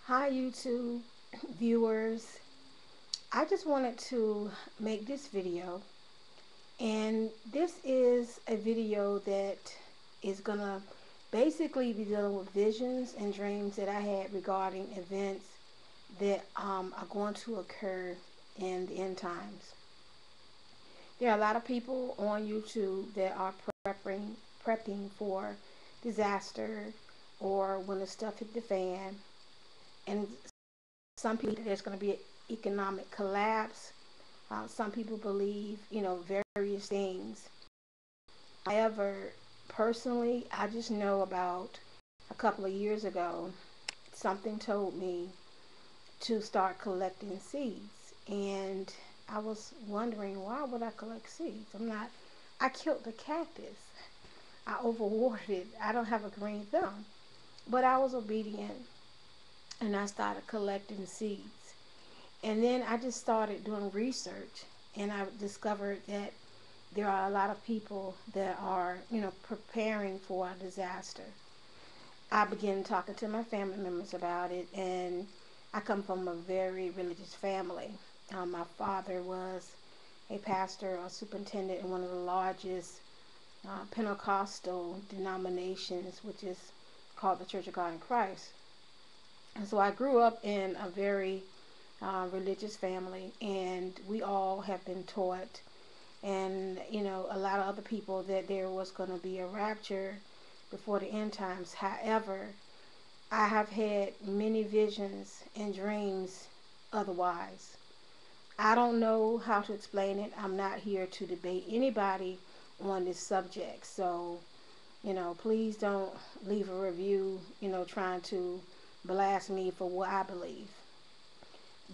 Hi, YouTube viewers. I just wanted to make this video, and this is a video that is gonna basically be dealing with visions and dreams that I had regarding events that are going to occur in the end times. There are a lot of people on YouTube that are prepping for disaster or when the stuff hit the fan, and some people there's going to be an economic collapse. Some people believe, various things. However, personally, I just know about a couple of years ago, something told me to start collecting seeds. And I was wondering, why would I collect seeds? I killed the cactus. I overwatered it. I don't have a green thumb. But I was obedient and I started collecting seeds. And then I just started doing research, and I discovered that there are a lot of people that are, preparing for a disaster. I began talking to my family members about it, and I come from a very religious family. My father was a pastor or superintendent in one of the largest Pentecostal denominations, which is called the Church of God in Christ. And so I grew up in a very religious family, and we all have been taught, and a lot of other people, that there was going to be a rapture before the end times. However, I have had many visions and dreams otherwise. I don't know how to explain it. I'm not here to debate anybody on this subject, so please don't leave a review trying to blast me for what I believe.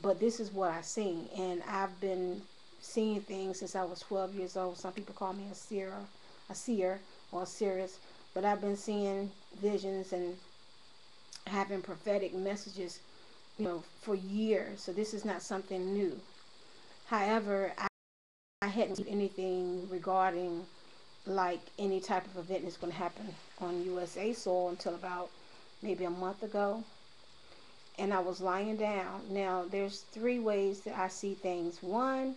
But this is what I've seen, and I've been seeing things since I was 12 years old. Some people call me a seer or a seeress, but I've been seeing visions and having prophetic messages, for years. So this is not something new. However, I hadn't seen anything regarding like any type of event that's going to happen on USA soil until about maybe a month ago. And I was lying down. Now, there's three ways that I see things. One,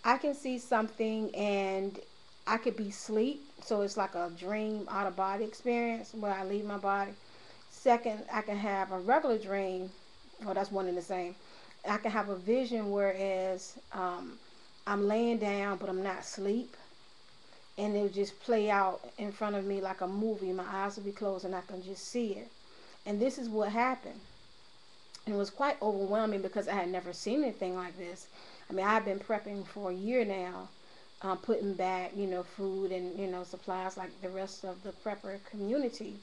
I can see something and I could be asleep, so it's like a dream out of body experience where I leave my body. Second, I can have a regular dream. Well, that's one and the same. I can have a vision, whereas I'm laying down but I'm not asleep, and it'll just play out in front of me like a movie. My eyes will be closed and I can just see it. And this is what happened. And it was quite overwhelming because I had never seen anything like this. I mean, I've been prepping for a year now, putting back, food and, supplies like the rest of the prepper community.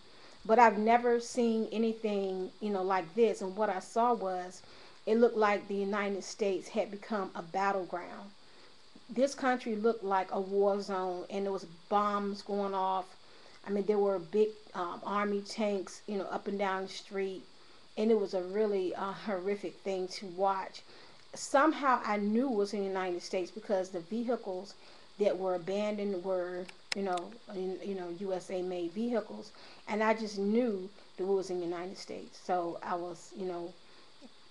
But I've never seen anything, like this. And what I saw was, it looked like the United States had become a battleground. This country looked like a war zone, and there was bombs going off. I mean, there were big army tanks, up and down the street, and it was a really horrific thing to watch. Somehow I knew it was in the United States because the vehicles that were abandoned were, USA made vehicles, and I just knew that it was in the United States. So I was,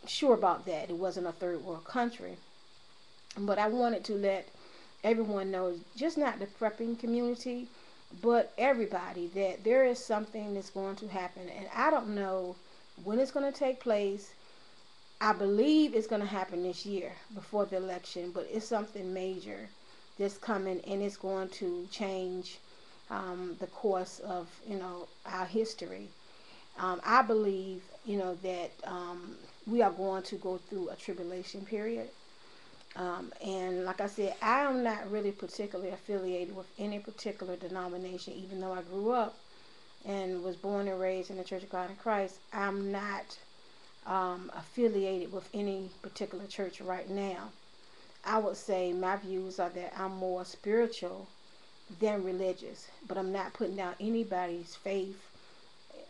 sure about that. It wasn't a third world country. But I wanted to let everyone know, just not the prepping community, but everybody, that there is something that's going to happen. And I don't know when it's going to take place. I believe it's going to happen this year before the election, but it's something major that's coming, and it's going to change the course of, our history. I believe, that we are going to go through a tribulation period. And like I said, I am not really particularly affiliated with any particular denomination, even though I grew up and was born and raised in the Church of God in Christ. I'm not affiliated with any particular church right now. I would say my views are that I'm more spiritual than religious, but I'm not putting down anybody's faith.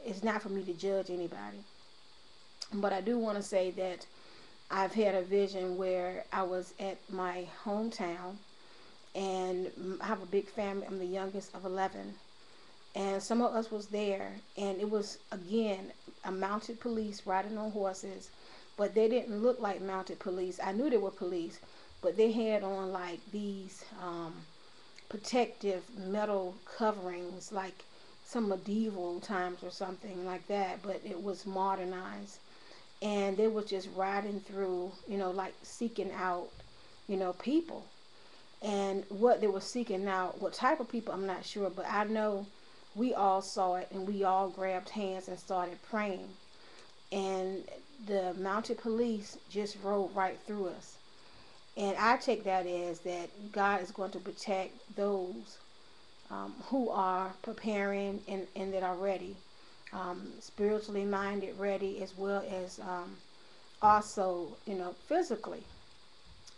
It's not for me to judge anybody. But I do want to say that I've had a vision where I was at my hometown, and I have a big family. I'm the youngest of 11, and some of us was there, and it was, again, a mounted police riding on horses, but they didn't look like mounted police. I knew they were police, but they had on like these protective metal coverings, like some medieval times or something like that, but it was modernized. And they were just riding through, like seeking out, people. And what they were seeking out, what type of people, I'm not sure, but I know we all saw it and we all grabbed hands and started praying. And the mounted police just rode right through us. And I take that as that God is going to protect those who are preparing and that are ready, spiritually minded, ready, as well as also, physically.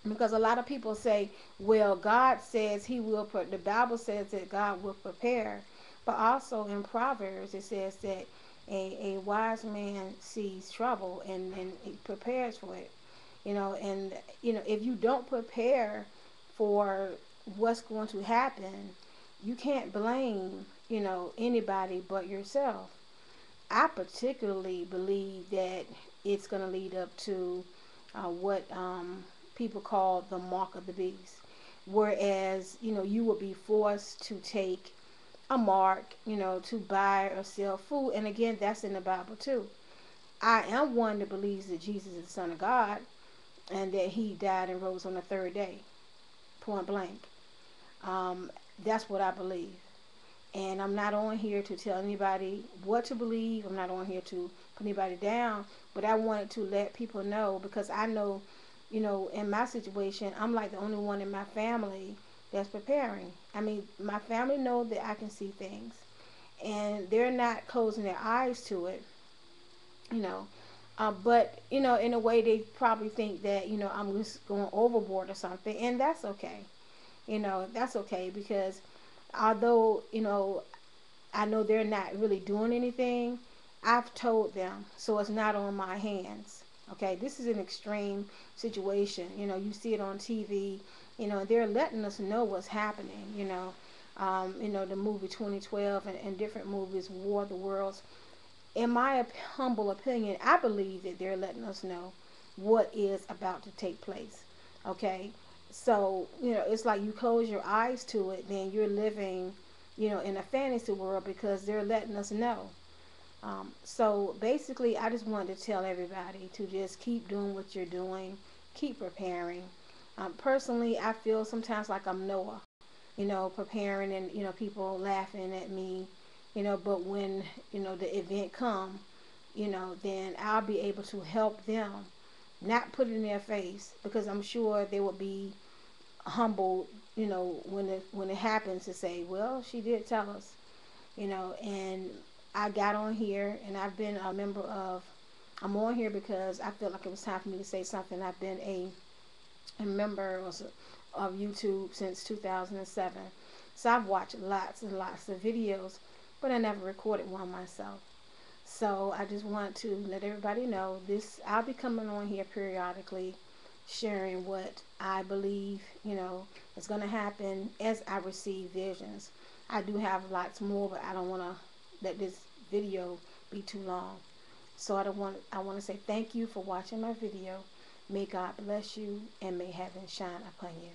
Because a lot of people say, well, God says he will, the Bible says that God will prepare. But also in Proverbs, it says that a wise man sees trouble and he prepares for it. And, if you don't prepare for what's going to happen, you can't blame, anybody but yourself. I particularly believe that it's going to lead up to what people call the mark of the beast. Whereas, you will be forced to take a mark, to buy or sell food. And again, that's in the Bible too. I am one that believes that Jesus is the Son of God and that he died and rose on the third day, point blank. That's what I believe. And I'm not on here to tell anybody what to believe. I'm not on here to put anybody down. But I wanted to let people know, because I know, in my situation, I'm like the only one in my family that's preparing. I mean, my family know that I can see things. And they're not closing their eyes to it, you know. But, in a way they probably think that, I'm just going overboard or something. And that's okay. That's okay, because although, I know they're not really doing anything, I've told them, so it's not on my hands. Okay, this is an extreme situation. You see it on TV. They're letting us know what's happening. The movie 2012 and different movies, War of the Worlds. In my humble opinion, I believe that they're letting us know what is about to take place. Okay, so it's like you close your eyes to it, then you're living, in a fantasy world, because they're letting us know. So basically, I just wanted to tell everybody to just keep doing what you're doing, keep preparing. Personally, I feel sometimes like I'm Noah, preparing and, people laughing at me, but when, the event come, then I'll be able to help them, not put it in their face, because I'm sure they will be humbled, when it happens, to say, well, she did tell us, and I got on here and I've been a member of, I'm on here because I felt like it was time for me to say something. I've been a member of YouTube since 2007. So I've watched lots and lots of videos, but I never recorded one myself. So I just want to let everybody know this. I'll be coming on here periodically, sharing what I believe, is going to happen as I receive visions. I do have lots more, but I don't want to let this video be too long. So I want to say thank you for watching my video. May God bless you and may heaven shine upon you.